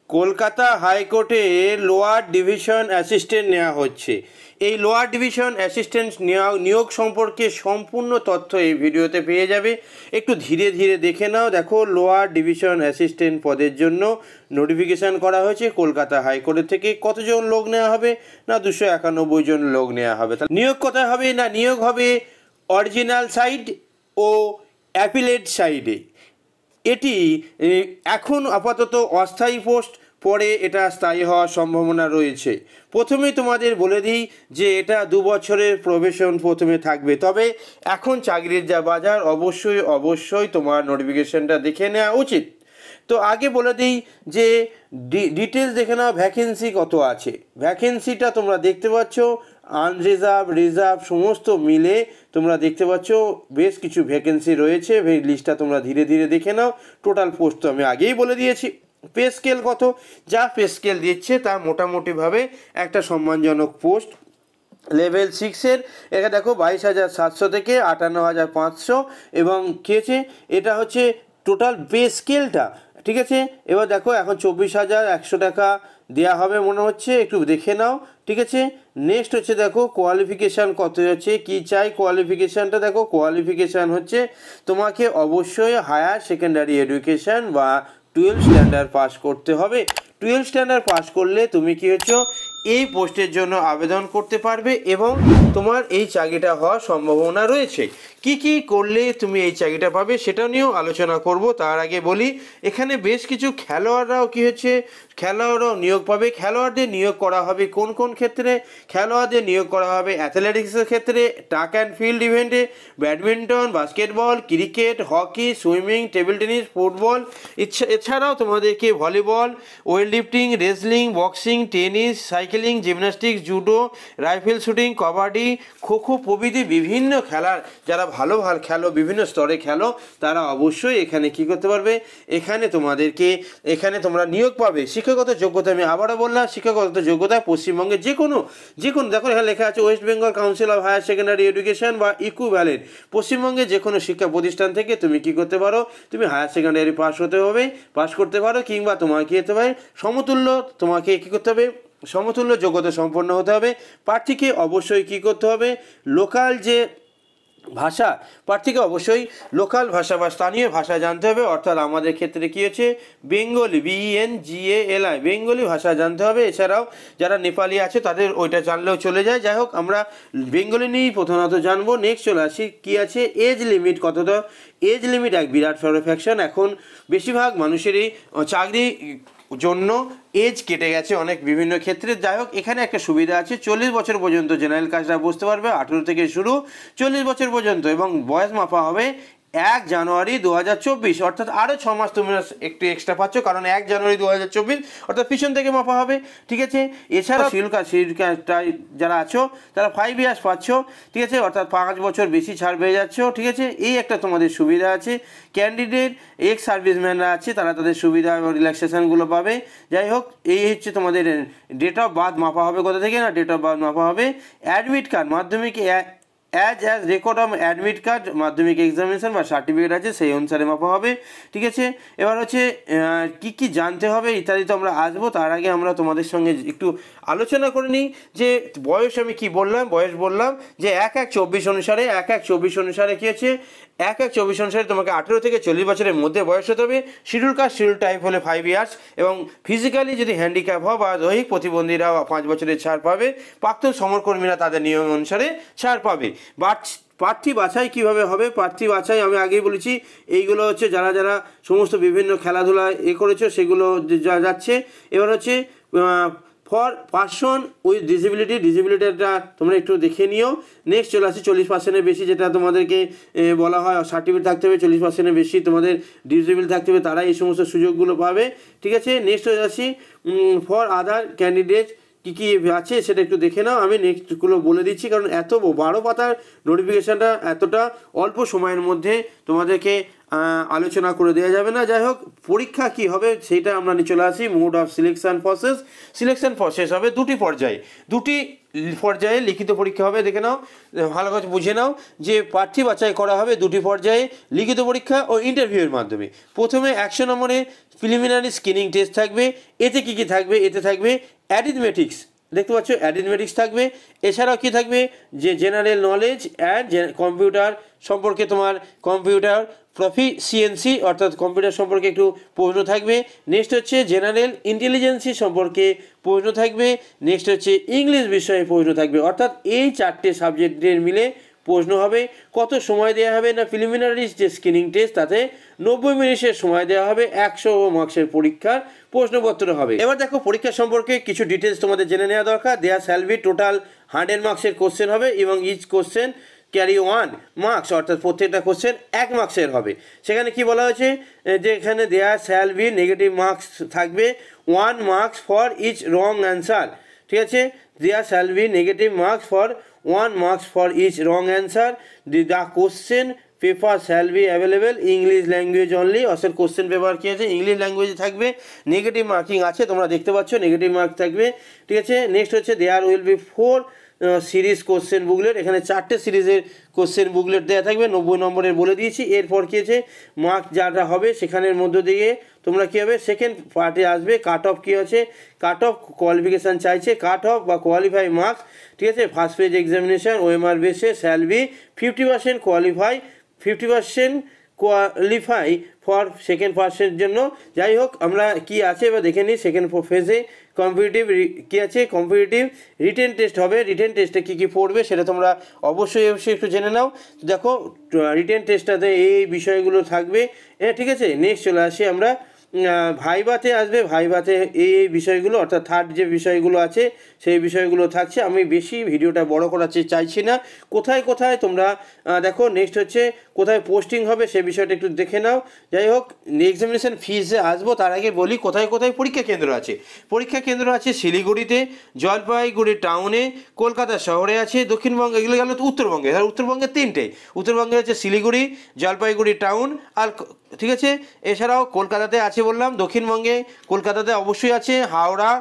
কলকাতা হাইকোর্টে lower division assistant নেওয়া হচ্ছে। এই লোয়ার ডিভিশন অ্যাসিস্ট্যান্ট নিয়োগ সম্পর্কে সম্পূর্ণ তথ্য এই ভিডিওতে পেয়ে যাবে। একটু ধীরে ধীরে দেখে নাও। দেখো, লোয়ার ডিভিশন অ্যাসিস্ট্যান্ট পদের জন্য নোটিফিকেশান করা হয়েছে কলকাতা হাইকোর্টের থেকে। কতজন লোক নেওয়া হবে? না 291 জন লোক নেওয়া হবে। নিয়োগ কোথায় হবে? না নিয়োগ হবে অরিজিনাল সাইড ও অ্যাপিলেট সাইডে। এটি এখন আপাতত অস্থায়ী পোস্ট, পরে এটা স্থায়ী হওয়ার সম্ভাবনা রয়েছে। প্রথমেই তোমাদের বলে দিই যে এটা 2 বছরের প্রবেশন প্রথমে থাকবে। তবে এখন চাকরির যা বাজার, অবশ্যই তোমার নোটিফিকেশনটা দেখে নেওয়া উচিত। তো আগে বলে দিই যে ডিটেলস দেখে নাও, ভ্যাকেন্সি কত আছে। ভ্যাকেন্সিটা তোমরা দেখতে পাচ্ছ, আনরিজার্ভ রিজার্ভ সমস্ত মিলে তোমরা দেখতে পাচ্ছ বেশ কিছু ভ্যাকেন্সি রয়েছে। এই লিস্টটা তোমরা ধীরে ধীরে দেখে নাও। টোটাল পোস্ট তো আমি আগেই বলে দিয়েছি। পে স্কেল কত? যা পে স্কেল দিচ্ছে তা মোটামুটিভাবে একটা সম্মানজনক পোস্ট। লেভেল 6-এর এখানে দেখো 22,700 থেকে 58,500 এবং কী হচ্ছে, এটা হচ্ছে টোটাল পে স্কেলটা। ঠিক আছে, এবার দেখো এখন 24,100 টাকা দেওয়া হবে মনে হচ্ছে, একটু দেখে নাও। ঠিক আছে, নেক্সট হচ্ছে দেখো কোয়ালিফিকেশান কত হচ্ছে, কী চাই কোয়ালিফিকেশানটা। দেখো কোয়ালিফিকেশান হচ্ছে তোমাকে অবশ্যই হায়ার সেকেন্ডারি এডুকেশান বা 12 স্ট্যান্ডার্ড পাস করতে হবে। 12 স্ট্যান্ডার্ড পাস করলে তুমি কী হচ্ছ, এই পোস্টের জন্য আবেদন করতে পারবে এবং তোমার এই চাকরিটা হওয়ার সম্ভাবনা রয়েছে। কি কি করলে তুমি এই চাকরিটা পাবে সেটা নিয়েও আলোচনা করব। তার আগে বলি, এখানে বেশ কিছু খেলোয়াড়রাও কী হচ্ছে, খেলোয়াড়রাও নিয়োগ পাবে। খেলোয়াড়দের নিয়োগ করা হবে কোন কোন ক্ষেত্রে? খেলোয়াড়দের নিয়োগ করা হবে অ্যাথলেটিক্সের ক্ষেত্রে, ট্র্যাক অ্যান্ড ফিল্ড ইভেন্টে, badminton, basketball, cricket, hockey, swimming, table tennis, football, এছাড়াও তোমাদেরকে volleyball, weight lifting, wrestling, boxing, tennis, cycling, gymnastics, judo, rifle shooting, kabaddi, kho kho প্রভৃতি বিভিন্ন খেলার যারা ভালো খেলো, বিভিন্ন স্তরে খেলো, তারা অবশ্যই এখানে কী করতে পারবে, এখানে তোমরা নিয়োগ পাবে। শিক্ষাগত যোগ্যতা আমি আবারও বললাম, শিক্ষাগত যোগ্যতা পশ্চিমবঙ্গের যে কোনো দেখো এখানে লেখা আছে ওয়েস্ট বেঙ্গল কাউন্সিল অফ হায়ার সেকেন্ডারি এডুকেশন বা ইকুইভ্যালেন্ট। পশ্চিমবঙ্গের যে কোনো শিক্ষা প্রতিষ্ঠান থেকে তুমি কী করতে পারো, তুমি হায়ার সেকেন্ডারি পাস করতে পারো, কিংবা তোমার কী হতে হবে, তোমাকে কী করতে হবে, সমতুল্য যোগ্যতা সম্পন্ন হতে হবে। প্রার্থীকে অবশ্যই কী করতে হবে, লোকাল যে ভাষা, প্রার্থীকে অবশ্যই লোকাল ভাষা বা স্থানীয় ভাষা জানতে হবে। অর্থাৎ আমাদের ক্ষেত্রে কী হচ্ছে, বেঙ্গলি, BENGALI, বেঙ্গলি ভাষা জানতে হবে। এছাড়াও যারা নেপালি আছে তাদের ওইটা জানলেও চলে যায়। যাই হোক, আমরা বেঙ্গলি নিয়েই প্রধানত জানবো। নেক্সট চলে আসি, কী আছে, এজ লিমিট কতটা? এজ লিমিট এক বিরাট ফ্যাকশন। এখন বেশিরভাগ মানুষেরই চাকরি জন্য এজ কেটে গেছে অনেক বিভিন্ন ক্ষেত্রে। যাই হোক, এখানে একটা সুবিধা আছে, 40 বছর পর্যন্ত জেনারেল কাস্টরা বসতে পারবে, 18 থেকে শুরু 40 বছর পর্যন্ত, এবং বয়স মাপা হবে 1 জানুয়ারি 2024। অর্থাৎ আরও 6 মাস তুমি একটু এক্সট্রা পাচ্ছ, কারণ 1 জানুয়ারি 2024 অর্থাৎ পিছন থেকে মাপা হবে। ঠিক আছে, এছাড়া শিডিউল কাস্ট যারা আছো তারা 5 ইয়ার্স পাচ্ছ। ঠিক আছে, অর্থাৎ 5 বছর বেশি ছাড় পেয়ে যাচ্ছ। ঠিক আছে, এই একটা তোমাদের সুবিধা আছে। ক্যান্ডিডেট এক্স সার্ভিসম্যানরা আছে, তারা তাদের সুবিধা এবং রিল্যাক্সেশনগুলো পাবে। যাই হোক, এই হচ্ছে তোমাদের ডেট অফ বার্থ মাপা হবে কোথা থেকে? না ডেট অফ বার্থ মাপা হবে অ্যাডমিট কার্ড, মাধ্যমিক as record of admit card, মাধ্যমিক এক্সামিনেশন বা সার্টিফিকেট আছে, সেই অনুসারে মাপা হবে। ঠিক আছে, এবার হচ্ছে কী কী জানতে হবে ইত্যাদি তো আমরা আসবো। তার আগে আমরা তোমাদের সঙ্গে একটু আলোচনা করে নিই যে বয়স আমি কি বললাম, বয়স বললাম যে 1/1/24 অনুসারে, 1/1/24 অনুসারে কী হচ্ছে, 1/1/24 অনুসারে তোমাকে 18 থেকে 40 বছরের মধ্যে বয়স হতে হবে। শিডিউল কাস্ট শিডিউল টাইপ হলে 5 ইয়ার্স, এবং ফিজিক্যালি যদি হ্যান্ডিক্যাপ হয় বা দৈহিক প্রতিবন্ধীরা 5 বছরের ছাড় পাবে। প্রাক্তন সমরকর্মীরা তাদের নিয়ম অনুসারে ছাড় পাবে। প্রার্থী বাছাই কীভাবে হবে? প্রার্থী বাছাই আমি আগেই বলেছি, এইগুলো হচ্ছে যারা যারা সমস্ত বিভিন্ন খেলাধুলা করেছো সেগুলো যাচ্ছে। এবার হচ্ছে ফর পারসন উইথ ডিসেবিলিটিটা তোমরা একটু দেখে নিও। নেক্সট চলে আসি 40%-এর বেশি, যেটা তোমাদেরকে বলা হয় সার্টিফিকেট থাকতে হবে, 40%-এর বেশি তোমাদের ডিসেবল থাকতে হবে, তারা এই সমস্ত সুযোগগুলো পাবে। ঠিক আছে, নেক্সট চলে আসি ফর আদার ক্যান্ডিডেট কী কী আছে সেটা একটু দেখে নাও। আমি নেক্সটগুলো বলে দিচ্ছি, কারণ এত 12 পাতার নোটিফিকেশানটা এতটা অল্প সময়ের মধ্যে তোমাদেরকে আলোচনা করে দেওয়া যাবে না। যাই হোক, পরীক্ষা কি হবে সেটা আমরা নিয়ে চলে আসি। মোড অফ সিলেকশন প্রসেস হবে দুটি পর্যায়ে লিখিত পরীক্ষা হবে। দেখে নাও, ভালো করে বুঝে নাও যে প্রার্থী বাছাই করা হবে দুটি পর্যায়ে, লিখিত পরীক্ষা ও ইন্টারভিউয়ের মাধ্যমে। প্রথমে 100 নম্বরের প্রিলিমিনারি স্ক্রিনিং টেস্ট থাকবে। এতে কী থাকবে? এতে থাকবে অ্যারিথমেটিক্স, দেখতে পাচ্ছ অ্যারিথমেটিক্স থাকবে। এছাড়াও কি থাকবে? যে জেনারেল নলেজ অ্যান্ড কম্পিউটার সম্পর্কে, তোমার কম্পিউটার প্রফিসিয়েন্সি অর্থাৎ কম্পিউটার সম্পর্কে একটু প্রশ্ন থাকবে। নেক্সট হচ্ছে জেনারেল ইন্টেলিজেন্সি সম্পর্কে প্রশ্ন থাকবে। নেক্সট হচ্ছে ইংলিশ বিষয়ে প্রশ্ন থাকবে। অর্থাৎ এই 4টে সাবজেক্টের মিলে প্রশ্ন হবে। কত সময় দেওয়া হবে? না, প্রিলিমিনারি যে স্ক্রিনিং টেস্ট তাতে 90 মিনিটের সময় দেওয়া হবে। 100 মার্কসের পরীক্ষার প্রশ্নপত্র হবে। এবার দেখো, পরীক্ষা সম্পর্কে কিছু ডিটেলস তোমাদের জেনে নেওয়া দরকার। দেয়ার শ্যাল বি টোটাল 100 মার্কসের কোশ্চেন হবে এবং ইচ কোশ্চেন ক্যারি 1 মার্কস, অর্থাৎ প্রত্যেকটা কোশ্চেন 1 মার্কসের হবে। সেখানে কি বলা হয়েছে? যে এখানে there shall be negative marks থাকবে 1 marks for each wrong answer. ঠিক আছে, there shall be negative marks for 1 marks for each wrong answer. The question paper shall be available English language only, অর্থাৎ কোশ্চেন পেপার কী আছে? English ল্যাঙ্গুয়েজে থাকবে। Negative marking আছে, তোমরা দেখতে পাচ্ছ নেগেটিভ মার্ক থাকবে। ঠিক আছে, নেক্সট হচ্ছে there will be 4 series question booklet. এখানে 4টে সিরিজের কোশ্চেন বুকলেট দেওয়া থাকবে, 90 নম্বরের বলে দিয়েছি। এরপর কী আছে? মার্ক যাটা হবে সেখানের মধ্য দিয়ে তোমরা কী হবে? সেকেন্ড পার্টে আসবে কাট অফ। কী আছে? কাট অফ কোয়ালিফিকেশান চাইছে, কাট অফ বা কোয়ালিফাই মার্কস। ঠিক আছে, ফার্স্ট পেজ এক্সামিনেশন ওএমআর বেসে shall be 50% qualify, 50% qualify for second পার্সের জন্য। যাই হোক, আমরা কি আছে এবার দেখে নিই। সেকেন্ড ফেজে কম্পিটিটিভ কী আছে? কম্পিটিটিভ রিটেন টেস্ট হবে। রিটেন টেস্টে কী কী পড়বে সেটা তোমরা অবশ্যই একটু জেনে নাও। দেখো, রিটেন টেস্টটাতে এই বিষয়গুলো থাকবে। ঠিক আছে, নেক্সট চলে আসি আমরা ভাইভাতে আসবে। ভাইভাতে এই বিষয়গুলো, অর্থাৎ থার্ড যে বিষয়গুলো আছে সেই বিষয়গুলো থাকছে। আমি বেশি ভিডিওটা বড় করার চাইছি না। কোথায় কোথায় তোমরা দেখো, নেক্সট হচ্ছে কোথায় পোস্টিং হবে সে বিষয়টা একটু দেখে নাও। যাই হোক, এক্সামিনেশন ফিজে আসবো তার আগে বলি কোথায় কোথায় পরীক্ষা কেন্দ্র আছে। পরীক্ষা কেন্দ্র আছে শিলিগুড়িতে, জলপাইগুড়ি টাউনে, কলকাতা শহরে আছে। দক্ষিণবঙ্গে এগুলো গেল উত্তরবঙ্গে। উত্তরবঙ্গে 3টে। উত্তরবঙ্গে হচ্ছে শিলিগুড়ি, জলপাইগুড়ি টাউন আর, ঠিক আছে, এছাড়াও কলকাতাতে আছে বললাম। দক্ষিণবঙ্গে কলকাতাতে অবশ্যই আছে হাওড়া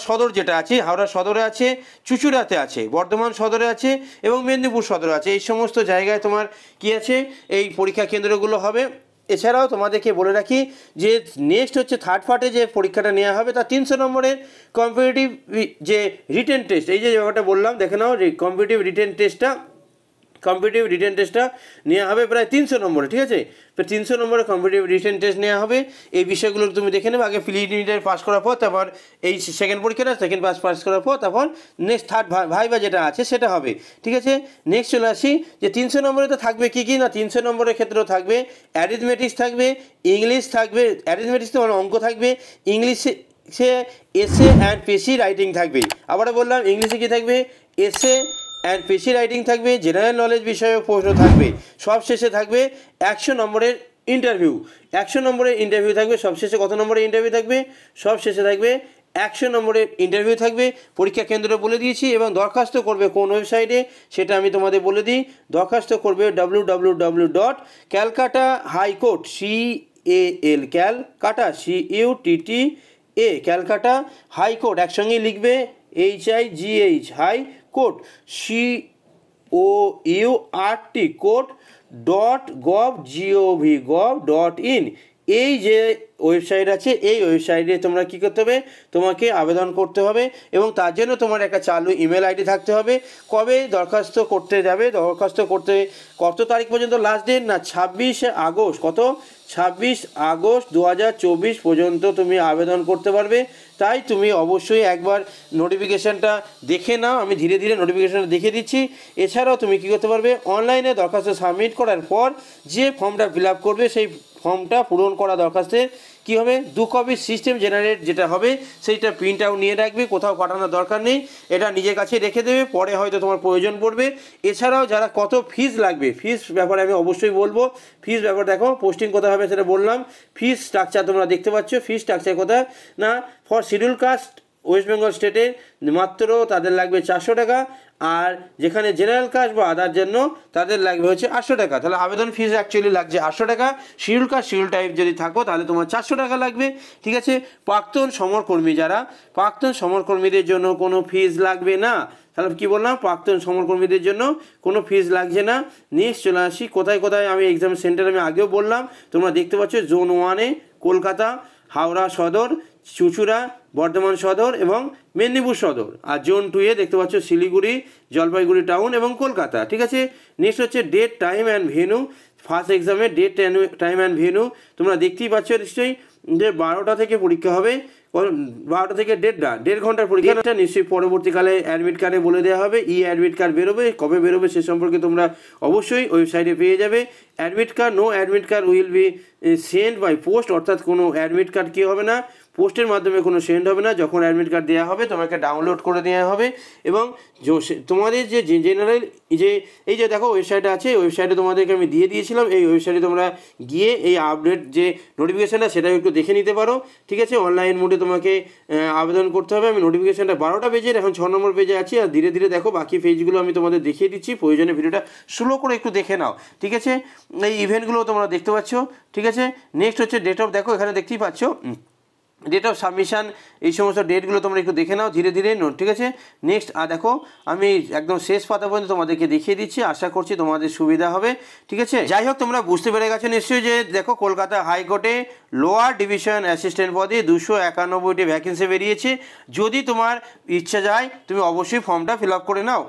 সদর যেটা আছে, হাওড়া সদরে আছে, চুঁচুড়াতে আছে, বর্ধমান সদরে আছে এবং মেদিনীপুর সদরে আছে। এই সমস্ত জায়গায় তোমার কি আছে? এই পরীক্ষা কেন্দ্রগুলো হবে। এছাড়াও তোমাদেরকে বলে রাখি যে নেক্সট হচ্ছে থার্ড পার্টে যে পরীক্ষাটা নেওয়া হবে তা 300 নম্বরের কম্পিটিটিভ যে রিটেন টেস্ট। এই যে ব্যাপারটা বললাম, দেখে নাও, কম্পিটিটিভ রিটেন টেস্টটা নেওয়া হবে প্রায় 300 নম্বরে। ঠিক আছে, তো 300 নম্বরের কম্পিটিটিভ রিটেন টেস্ট নেওয়া হবে। এই বিষয়গুলো তুমি দেখে নেবে। আগে প্রিলিমিনারি পাস করার পর তারপর এই সেকেন্ড পরীক্ষাটা, সেকেন্ড পাস করার পর তারপর নেক্সট থার্ড ভাইভা যেটা আছে সেটা হবে। ঠিক আছে, নেক্সট চলে আসি যে 300 নম্বরে তো থাকবে কী কী? না, 300 নম্বরের ক্ষেত্রেও থাকবে অ্যারিথমেটিক্স থাকবে, ইংলিশ থাকবে, অ্যারিথমেটিক্স তো অঙ্ক থাকবে, ইংলিশে এসে অ্যান্ড পেশি রাইটিং থাকবে। আবারও বললাম, ইংলিশে কী থাকবে? এসে অ্যান্ড পেশি রাইটিং থাকবে, জেনারেল নলেজ বিষয়ে প্রশ্ন থাকবে। সব শেষে থাকবে 100 নম্বরের ইন্টারভিউ। 100 নম্বরের ইন্টারভিউ থাকবে। সব শেষে কত নম্বরের ইন্টারভিউ থাকবে? সব শেষে থাকবে 100 নম্বরের ইন্টারভিউ থাকবে। পরীক্ষা কেন্দ্র বলে দিয়েছি এবং দরখাস্ত করবে কোন ওয়েবসাইটে সেটা আমি তোমাদের বলে দিই। দরখাস্ত করবে www.calcutta-high-court ক্যালকাটা ক্যালকাটা হাইকোর্ট একসঙ্গেই লিখবে HIGH high court COURT court .gov.in। এই যে ওয়েবসাইট আছে এই ওয়েবসাইটে তোমরা কী করতে হবে? তোমাকে আবেদন করতে হবে এবং তার জন্য তোমার একটা চালু ইমেল আইডি থাকতে হবে। কবে দরখাস্ত করতে যাবে? দরখাস্ত করতে কত তারিখ পর্যন্ত লাস্ট ডেট? না, 26 আগস্ট। কত? 26 আগস্ট 2024 পর্যন্ত তুমি আবেদন করতে পারবে। তাই তুমি অবশ্যই একবার নোটিফিকেশানটা দেখে নাও। আমি ধীরে ধীরে নোটিফিকেশানটা দেখে দিচ্ছি। এছাড়াও তুমি কী করতে পারবে? অনলাইনে দরখাস্ত সাবমিট করার পর যে ফর্মটা ফিল আপ করবে সেই ফর্মটা পূরণ করা দরখাস্তের কী হবে? 2 কপি সিস্টেম জেনারেট যেটা হবে সেইটা প্রিন্ট আউট নিয়ে রাখবে, কোথাও পাঠানোর দরকার নেই। এটা নিজের কাছে রেখে দেবে, পরে হয়তো তোমার প্রয়োজন পড়বে। এছাড়াও যারা কত ফিস লাগবে, ফিস ব্যাপারে আমি অবশ্যই বলবো। ফিস ব্যাপার দেখো, পোস্টিং কোথায় হবে সেটা বললাম। ফিস স্ট্রাকচার তোমরা দেখতে পাচ্ছ। ফিস স্ট্রাকচার কোথায়? না, for schedule caste West Bengal স্টেটে মাত্র তাদের লাগবে 400 টাকা, আর যেখানে জেনারেল কাস্ট বা আদার জন্য তাদের লাগবে হচ্ছে 800 টাকা। তাহলে আবেদন ফিস অ্যাকচুয়ালি লাগছে 800 টাকা। শিডিউল কাস্ট শিডিউল টাইপ যদি থাকো তাহলে তোমার 400 টাকা লাগবে, ঠিক আছে। প্রাক্তন সমরকর্মী যারা, প্রাক্তন সমরকর্মীদের জন্য কোনো ফিস লাগবে না। তাহলে কী বললাম, প্রাক্তন সমরকর্মীদের জন্য কোনো ফিস লাগছে না। নেক্সট চলে আসি কোথায় কোথায় আমি এক্সাম সেন্টার আমি আগেও বললাম, তোমরা দেখতে পাচ্ছ জোন 1-এ কলকাতা, হাওড়া সদর, চুঁচুড়া, বর্ধমান সদর এবং মেদিনীপুর সদর, আর জোন 2-এ দেখতে পাচ্ছ শিলিগুড়ি, জলপাইগুড়ি টাউন এবং কলকাতা, ঠিক আছে। নেক্সট হচ্ছে date, time and venue. First এক্সামের ডেট, টাইম অ্যান্ড ভেন্যু তোমরা দেখতেই পাচ্ছ নিশ্চয়ই, যে 12টা থেকে পরীক্ষা হবে, 12টা থেকে 1.5 ঘন্টার পরীক্ষাটা নিশ্চয়ই পরবর্তীকালে অ্যাডমিট কার্ডে বলে দেওয়া হবে। অ্যাডমিট কার্ড বেরোবে, কবে বেরোবে সে সম্পর্কে তোমরা অবশ্যই ওয়েবসাইটে পেয়ে যাবে। Admit card, no admit card will be send by post, অর্থাৎ কোনো অ্যাডমিট কার্ড কী হবে না, পোস্টের মাধ্যমে কোনো সেন্ড হবে না। যখন অ্যাডমিট কার্ড দেওয়া হবে তোমাকে ডাউনলোড করে দেওয়া হবে, এবং তোমাদের যে জেনারেল যে এই যে দেখো ওয়েবসাইট আছে, ওয়েবসাইটে তোমাদেরকে আমি দিয়ে দিয়েছিলাম, এই ওয়েবসাইটে তোমরা গিয়ে এই আপডেট যে নোটিফিকেশানটা সেটাও একটু দেখে নিতে পারো, ঠিক আছে। অনলাইন মোডে তোমাকে আবেদন করতে হবে। আমি নোটিফিকেশানটা 12টা পেজের, এখন 6 নম্বর পেজে আছি, আর ধীরে ধীরে দেখো বাকি পেজগুলো আমি তোমাদের দেখিয়ে দিচ্ছি, প্রয়োজনে ভিডিওটা স্লো করে একটু দেখে নাও, ঠিক আছে। এই ইভেন্টগুলো তোমরা দেখতে পাচ্ছ, ঠিক আছে। নেক্সট হচ্ছে ডেট অফ, দেখো এখানে দেখতেই পাচ্ছ ডেট অফ সাবমিশন, এই সমস্ত ডেটগুলো তোমরা একটু দেখে নাও ধীরে ধীরে, ঠিক আছে। নেক্সট দেখো আমি একদম শেষ পাতা পর্যন্ত তোমাদেরকে দেখিয়ে দিচ্ছি, আশা করছি তোমাদের সুবিধা হবে, ঠিক আছে। যাই হোক, তোমরা বুঝতে পেরে গেছো নিশ্চয়ই যে দেখো কলকাতা হাইকোর্টে লোয়ার ডিভিশন অ্যাসিস্ট্যান্ট পদে 291টি ভ্যাকেন্সি বেরিয়েছে। যদি তোমার ইচ্ছা যায় তুমি অবশ্যই ফর্মটা ফিল আপ করে নাও।